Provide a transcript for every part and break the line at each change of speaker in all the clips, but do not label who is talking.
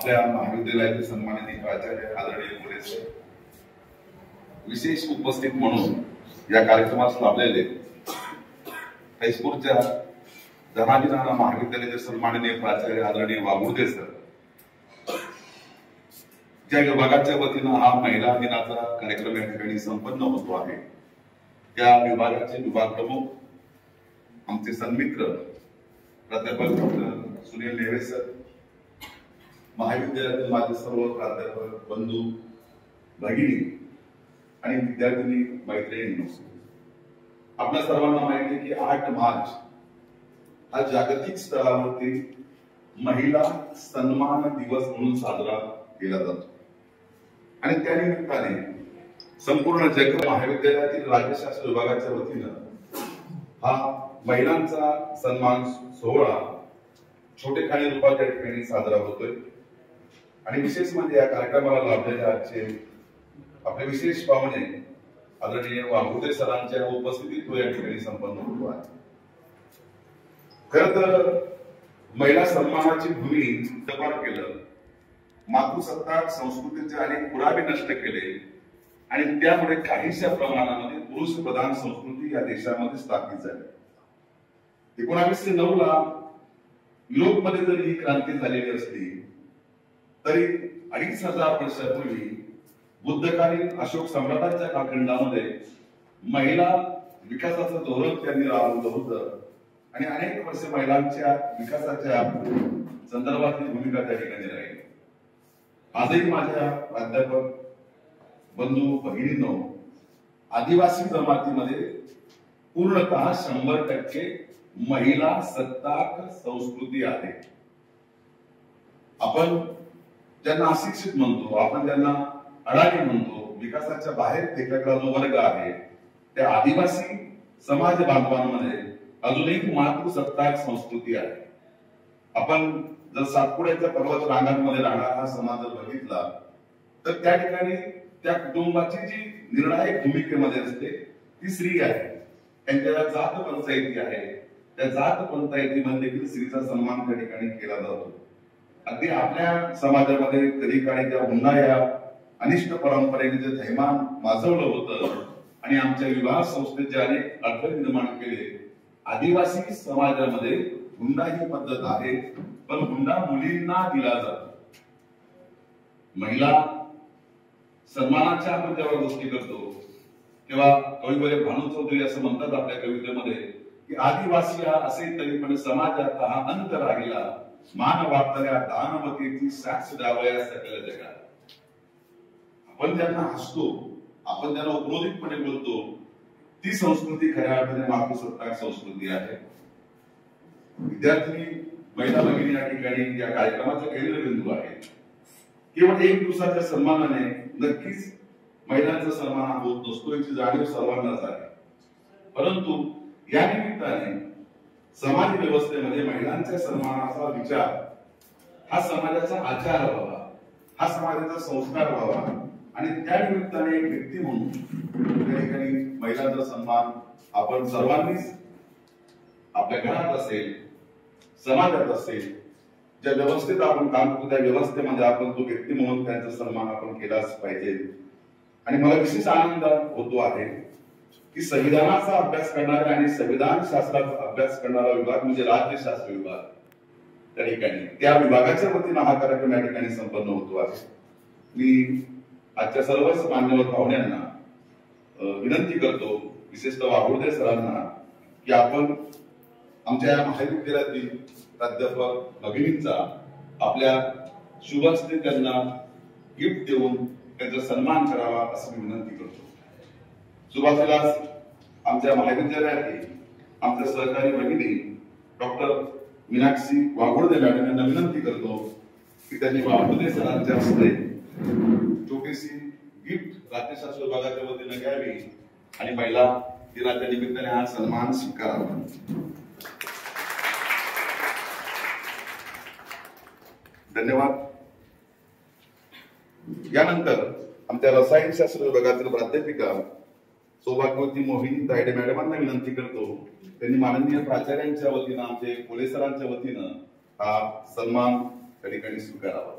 आपल्या महाविद्यालयाचे सन्माननीय प्राचार्य आदरणीय पोलीस विशेष उपस्थित म्हणून या कार्यक्रमास लाभलेले हायस्कूलच्या धनाजीनाना महाविद्यालयाचे सन्माननीय प्राचार्य आदरणीय वागुर्दे सर, ज्या विभागाच्या वतीनं हा महिला दिनाचा कार्यक्रम या ठिकाणी संपन्न होतो आहे, त्या विभागाचे विभाग प्रमुख आमचे सन्मित्र प्राध्यापक डॉक्टर सुनील नेवे सर, महाविद्यालयातील माझे सर्व प्राध्यापक बंधू भगिनी आणि विद्यार्थिनी मैत्रिणींनो, आपल्या सर्वांना माहिती आहे की 8 मार्च हा जागतिक स्तरावरती महिला सन्मान दिवस म्हणून साजरा केला जातो आणि त्या निमित्ताने संपूर्ण जग महाविद्यालयातील राज्यशास्त्र विभागाच्या वतीनं हा महिलांचा सन्मान सोहळा छोटे खाणी रूपाच्या ठिकाणी साजरा होतोय आणि विशेष म्हणजे या कार्यक्रमाला लाभलेले आजचे आपले विशेष पाहुणे आदरणीय वागुर्दे सरांच्या उपस्थितीत तो या ठिकाणी संपन्न होतो आहे। खर तर महिला सन्मानाची भूमी जबार केलं, मातृसत्ताक संस्कृतीचे अनेक पुरावे नष्ट केले आणि त्यामुळे काहीशा प्रमाणामध्ये पुरुष प्रधान संस्कृती या देशामध्ये स्थापित झाली। 1909 ला युरोपमध्ये जरी ही क्रांती झालेली असली तरी 2500 वर्षापूर्वी बुद्धकालीन अशोक सम्राटांच्या कालखंडामध्ये महिला विकासाचं धोरण त्यांनी राबवलं होतं आणि अनेक वर्ष महिलांच्या विकासाच्या संदर्भातली भूमिका त्या ठिकाणी राहिली। आजही माझ्या प्राध्यापक बंधू भगिनींनो, आदिवासी जमातीमध्ये पूर्णतः 100% महिला सत्ताक संस्कृती आहे। आपण ज्यांना अशिक्षित म्हणतो, आपण ज्यांना अडाणी म्हणतो, विकासाच्या बाहेर फेकलेला जो वर्ग आहे, त्या आदिवासी समाज बांधवांमध्ये अजूनही मातृसत्ताक संस्कृती आहे। आपण जर सातपुड्याच्या पर्वत रांगांमध्ये राहणारा हा समाज जर बघितला तर त्या ठिकाणी त्या कुटुंबाची जी निर्णायक भूमिकेमध्ये असते ती स्त्री आहे। त्यांच्या जात पंचायती आहे, त्या जात पंचायतीमध्ये देखील स्त्रीचा सन्मान त्या ठिकाणी केला जातो। अगदी आपल्या समाजामध्ये कधी काळी ज्या हुंडा या अनिष्ट परंपरेने जे थैमान माजवलं होतं आणि आमच्या विवाह संस्थेत जे अनेक अडथळे निर्माण केले, आदिवासी समाजामध्ये हुंडा ही पद्धत आहे, पण हुंडा मुलींना दिला जातो। महिला सन्मानाच्या आपण जेव्हा गोष्टी करतो तेव्हा कविवर्य भानू चौधरी असं म्हणतात आपल्या कवितेमध्ये की आदिवासी असे तरी पण समाजात हा अंत राहिला, मान वाटणाऱ्या दानवतेची साक्ष द्यावया सकल जगात। आपण ज्यांना हसतो, आपण ज्यांना उपरोधिकपणे बोलतो, ती संस्कृती खऱ्या अर्थाने मातृसत्ताक संस्कृती आहे। विद्यार्थिनी महिला भगिनी या ठिकाणी या कार्यक्रमाचा केंद्रबिंदू आहे। केवळ 1 दिवसाच्या सन्मानाने नक्कीच महिलांचा सन्मान होत नसतो याची जाणीव सर्वांनाच आहे, परंतु या निमित्ताने समाज व्यवस्थेमध्ये महिलांच्या सन्मानाचा विचार हा समाजाचा आचार व्हावा, हा समाजाचा संस्कार व्हावा आणि त्या निमित्ताने एक व्यक्ती म्हणून त्या ठिकाणी महिलांचा सन्मान आपण सर्वांनीच आपल्या घरात असेल, समाजात असेल, ज्या व्यवस्थेत आपण काम करतो त्या व्यवस्थेमध्ये आपण तो व्यक्ती म्हणून त्यांचा सन्मान आपण केलाच पाहिजे। आणि मला विशेष आनंद होतो आहे की संविधानाचा अभ्यास करणारा आणि संविधान शास्त्राचा अभ्यास करणारा विभाग म्हणजे राज्यशास्त्र विभाग, त्या ठिकाणी त्या विभागाच्या वतीनं हा कार्यक्रम या ठिकाणी संपन्न होतो आहे। मी आजच्या सर्वच मान्यवर पाहुण्यांना विनंती करतो, विशेषतः वागुर्दे सरांना, की आपण आमच्या या महाविद्यालयातील प्राध्यापक भगिनींचा आपल्या शुभ हस्ते त्यांना गिफ्ट देऊन त्यांचा सन्मान करावा असं मी विनंती करतो। सुरुवातीलाच आमच्या महाविद्यालयातील आमच्या सहकारी भगिनी डॉक्टर मीनाक्षी वागुर्दे मॅडम यांना विनंती करतो की त्यांनी वागुर्दे सरांच्या हस्ते छोटीशी गिफ्ट राज्यशास्त्र विभागाच्या वतीने घ्यावी आणि महिला दिनाच्या निमित्ताने हा सन्मान स्वीकारावा। धन्यवाद। यानंतर आमच्या रसायनशास्त्र विभागातील प्राध्यापिका सौभाग्यवती मोहिनी तायडे मॅडमांना विनंती करतो, त्यांनी माननीय प्राचार्यांच्या वतीनं आमचे पोलीस सरांच्या वतीनं हा सन्मान त्या ठिकाणी स्वीकारावा।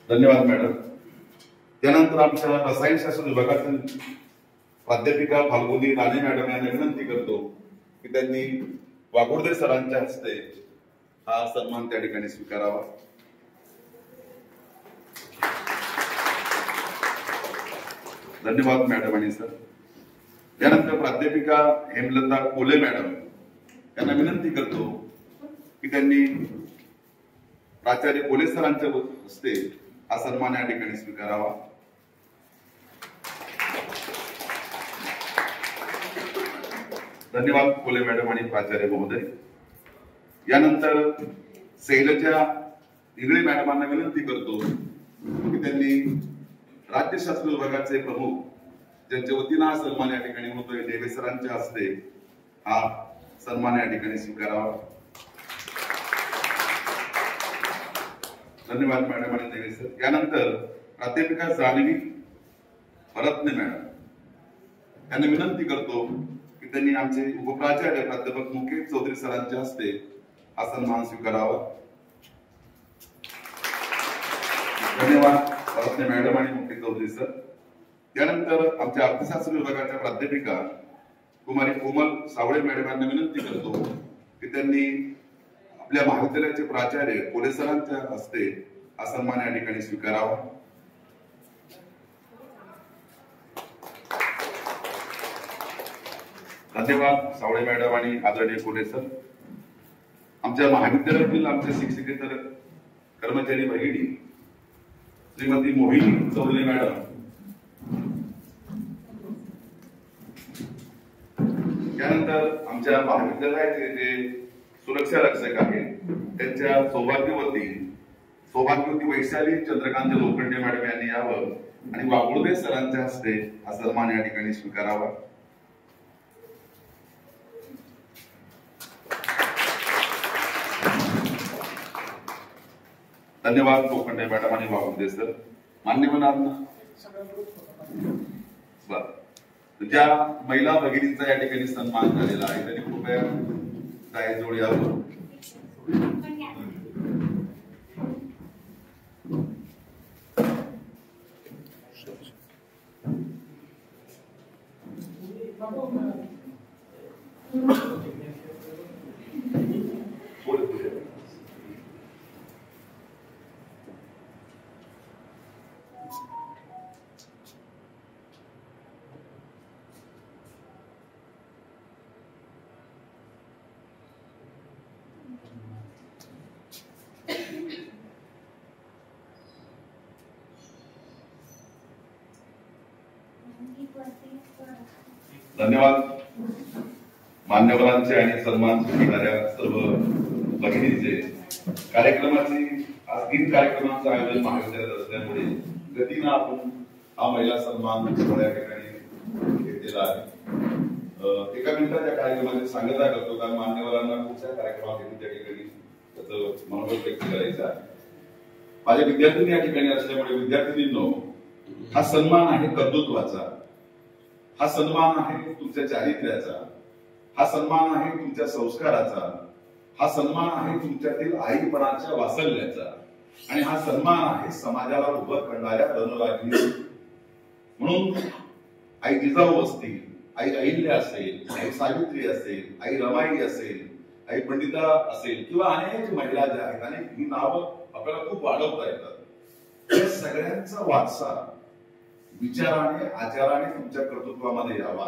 धन्यवाद मॅडम. त्यानंतर आमच्या रसायनशास्त्र विभागातील प्राध्यापिका फाल्गुनी राणे मॅडम यांना विनंती करतो की त्यांनी वाघोर्डे सरांच्या हस्ते हा सन्मान त्या ठिकाणी स्वीकारावा. धन्यवाद मॅडम आणि सर. त्यानंतर प्राध्यापिका हेमलता कोले मॅडम यांना विनंती करतो की त्यांनी प्राचार्य कोले सरांच्या हस्ते हा सन्मान या ठिकाणी स्वीकारावा. धन्यवाद कोले मॅडम आणि प्राचार्य महोदय. यानंतर शैलजा इंगळे मॅडमांना विनंती करतो की त्यांनी राज्यशास्त्र विभागाचे प्रमुख ज्यांच्या वतीनं हा सन्मान या ठिकाणी होतोय देवे सरांच्या हस्ते हा सन्मान या ठिकाणी स्वीकारावा. धन्यवाद मॅडम आणि देवे सर. यानंतर प्राध्यापिका जान्हवी भरतने मॅडम यांना विनंती करतो की त्यांनी आमचे उपप्राचार्य प्राध्यापक मुकेश चौधरी सरांच्या हस्ते हा सन्मान स्वीकारावा. धन्यवाद भरतने मॅडम आणि मुकेश चौधरी सर. त्यानंतर आमच्या अर्थशास्त्र विभागाच्या प्राध्यापिका कुमारी कोमल सावळे मॅडम यांना विनंती करतो की त्यांनी आपल्या महाविद्यालयाचे प्राचार्य कोले सरांच्या हस्ते हा सन्मान या ठिकाणी स्वीकारावा. धन्यवाद सावळे मॅडम आणि आदरणीय कोले सर. आमच्या महाविद्यालयातील आमचे शिक्षकेतर कर्मचारी भगिनी श्रीमती मोहिनी चौले मॅडम त्यानंतर आमच्या महाविद्यालयाचे जे सुरक्षा रक्षक आहेत त्यांच्या सौभाग्यवती वैशाली चंद्रकांत लोखंडे मॅडम यांनी यावं आणि वाघोर्डे सरांच्या हस्ते हा सन्मान या ठिकाणी स्वीकारावा. धन्यवाद लोखंडे मॅडम आणि वाघोर्डे सर. मान्यवरांना ज्या महिला भगिनींचा या ठिकाणी सन्मान झालेला आहे त्यांनी कृपया जायजवळ यावं. धन्यवाद मान्यवरांचे आणि सन्मान स्वीकारणाऱ्या सर्व भगिनींचे. कार्यक्रमाची आज 3 कार्यक्रमांचं आयोजन महाविद्यालयात असल्यामुळे गतीनं आपण हा महिला सन्मान या ठिकाणी घेतलेला आहे. एका मिनिटाच्या कार्यक्रमाची सांगता करतो कारण मान्यवरांना पुढच्या कार्यक्रमात त्या ठिकाणी त्याचं मनोबल व्यक्त करायचं आहे. माझ्या विद्यार्थ्यांनी या ठिकाणी असल्यामुळे विद्यार्थिनींनो हा सन्मान आहे कर्तृत्वाचा, हा सन्मान आहे तुमच्या चारित्र्याचा, हा सन्मान आहे तुमच्या संस्काराचा, हा सन्मान आहे तुमच्यातील आईपणाच्या वात्सल्याचा आणि हा सन्मान आहे समाजाला उभं करणाऱ्या रणरागिणी. म्हणून आई जिजाऊ असतील, आई अहिल्या असेल, आई सावित्री असेल, आई रमाई असेल, आई पंडिता असेल किंवा अनेक महिला ज्या आहेत आणि ही नावं आपल्याला खूप वाढवता येतात. त्या सगळ्यांचा वारसा विचाराने आचाराने तुमच्या कर्तृत्वामध्ये यावा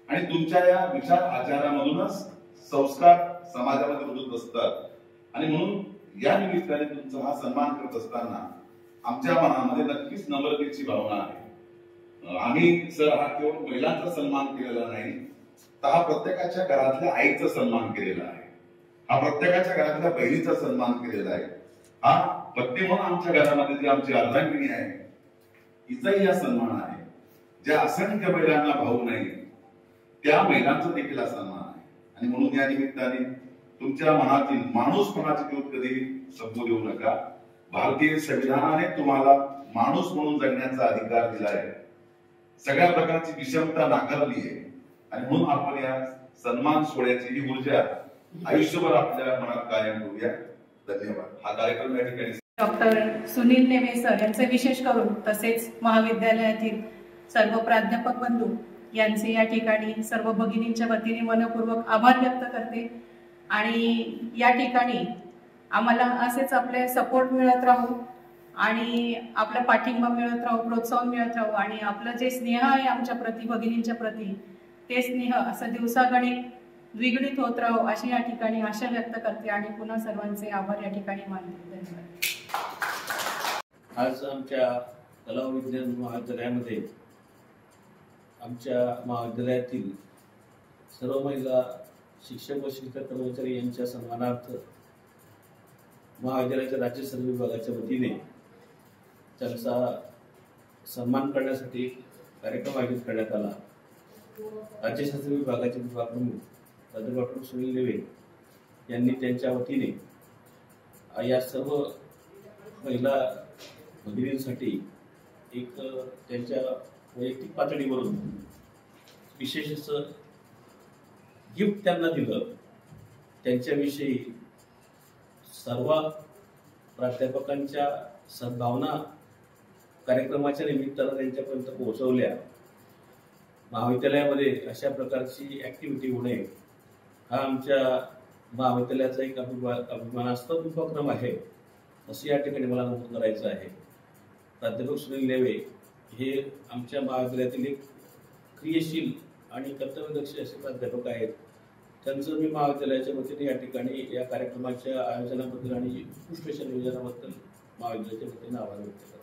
आणि तुमच्या या विचार आचारामधूनच संस्कार समाजामध्ये रुजत असतात. आणि म्हणून या निमित्ताने तुमचा हा सन्मान करत असताना आमच्या मनामध्ये नक्कीच नम्रतेची भावना आहे. आम्ही सर हा केवळ महिलांचा सन्मान केलेला नाही, तर हा प्रत्येकाच्या घरातल्या आईचा सन्मान केलेला आहे, हा प्रत्येकाच्या घरातल्या बहिणीचा सन्मान केलेला आहे. हा पत्नी म्हणून आमच्या घरामध्ये जी आमची अर्धांगिनी आहे हिचाही हा सन्मान आहे. ज्या असंख्य महिलांना भाऊ नाही त्या महिलांचा देखील हा सन्मान आहे. आणि म्हणून या निमित्ताने तुमच्या मनातील माणूसपणाची ज्योत कधी संपू देऊ नका. भारतीय संविधानाने तुम्हाला माणूस म्हणून जगण्याचा अधिकार दिला आहे, सगळ्या प्रकारची विषमता नाकारली आहे आणि म्हणून आपण या सन्मान सोहळ्याची ही ऊर्जा आयुष्यभर आपल्या मनात कायम ठेवूया. धन्यवाद. हा कार्यक्रम या ठिकाणी
डॉक्टर सुनील नेमे सर यांचे विशेष करून तसेच महाविद्यालयातील सर्व प्राध्यापक बंधू यांचे या ठिकाणी सर्व भगिनींच्या वतीने मनपूर्वक आभार व्यक्त करते आणि या ठिकाणी आम्हाला असेच आपले सपोर्ट मिळत राहू आणि आपला पाठिंबा मिळत राहू, प्रोत्साहन मिळत राहू आणि आपलं जे स्नेह आहे आमच्या प्रति भगिनींच्या प्रति ते स्नेह असं दिवसागणिक द्विगुणित होत राहू अशी या ठिकाणी आशा व्यक्त करते आणि पुन्हा सर्वांचे आभार या ठिकाणी मानते. धन्यवाद.
आज आमच्या कला व विज्ञान महाविद्यालयामध्ये आमच्या महाविद्यालयातील सर्व महिला शिक्षक व शिक्षक कर्मचारी यांच्या सन्मानार्थ महाविद्यालयाच्या राज्यशास्त्र विभागाच्या वतीने त्यांचा सन्मान करण्यासाठी कार्यक्रम आयोजित करण्यात आला. राज्यशास्त्र विभागाचे विभाग प्रमुख डॉक्टर सुनील नेवे यांनी त्यांच्या वतीने या सर्व महिला भगिनींसाठी एक त्यांच्या वैयक्तिक पातळीवरून विशेष असं गिफ्ट त्यांना दिलं. त्यांच्याविषयी सर्व प्राध्यापकांच्या सद्भावना कार्यक्रमाच्या निमित्तानं त्यांच्यापर्यंत पोहोचवल्या. महाविद्यालयामध्ये अशा प्रकारची ऍक्टिव्हिटी होणे हा आमच्या महाविद्यालयाचा एक अभिमानास्पद उपक्रम आहे असं या ठिकाणी मला नमूद करायचं आहे. प्राध्यापक सुनील नेवे हे आमच्या महाविद्यालयातील एक क्रियाशील आणि कर्तव्यदक्ष असे प्राध्यापक आहेत. त्यांचं मी महाविद्यालयाच्या वतीने या ठिकाणी या कार्यक्रमाच्या आयोजनाबद्दल आणि उत्कृष्ट नियोजनाबद्दल महाविद्यालयाच्या वतीने आभार व्यक्त करतो.